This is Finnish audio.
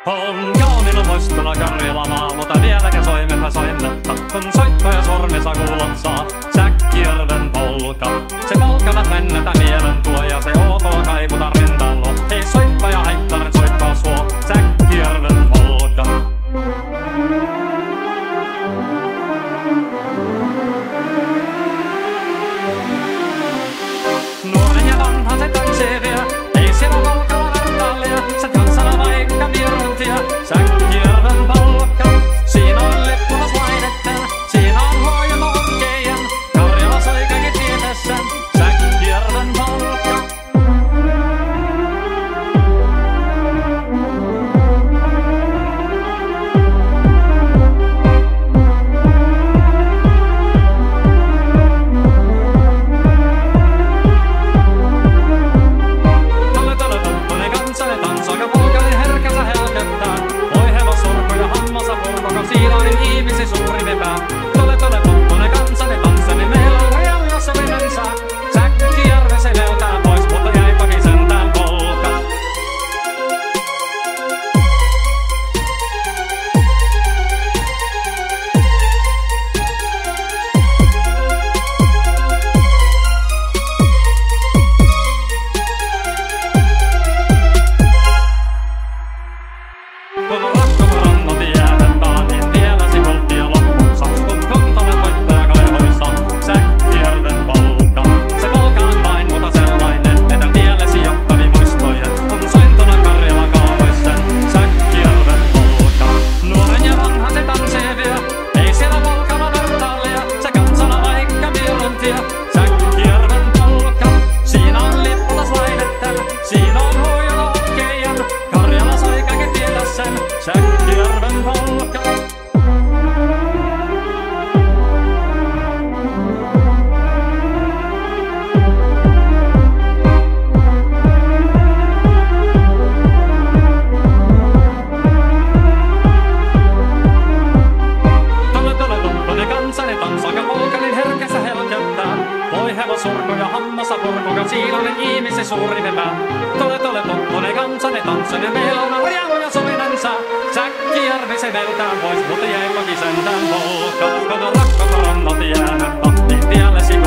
On kauniilla muistona Karjala maa, mutta vieläkään soimepä soimetta. Kun soittaja sormissa kuulotsaa, Säkkijärven polka. Se polkavat mennätä mielen tuo ja se ootoo kaivuta rintalo. Hei soittaja haittaren soittaa suo, Säkkijärven polka. Nuoren ja vanha se tanssii vie, ei siellä polkalla vertailia. Se tanssana vaikka viruntia, Säkkijärven polka. Siinä on lippulas lainettel, siinä on huojama orkeien. Karjala soi kaikki tietessä, Säkkijärven polka. Säkkijärven polka. Tule tuppone kansani tansaka polkanin herkässä helkättää. Voi hevosurko ja hammasapurkuka siilonen ihmisen suuri vepää. Tule tuppone kansani tansani ja meillä on riamoja sovinansa. Säkkijärvi se veltään pois, mutta jäi koki sentään polka. Kun on rakkaat rannat jäänyt, tahtiin tiellesi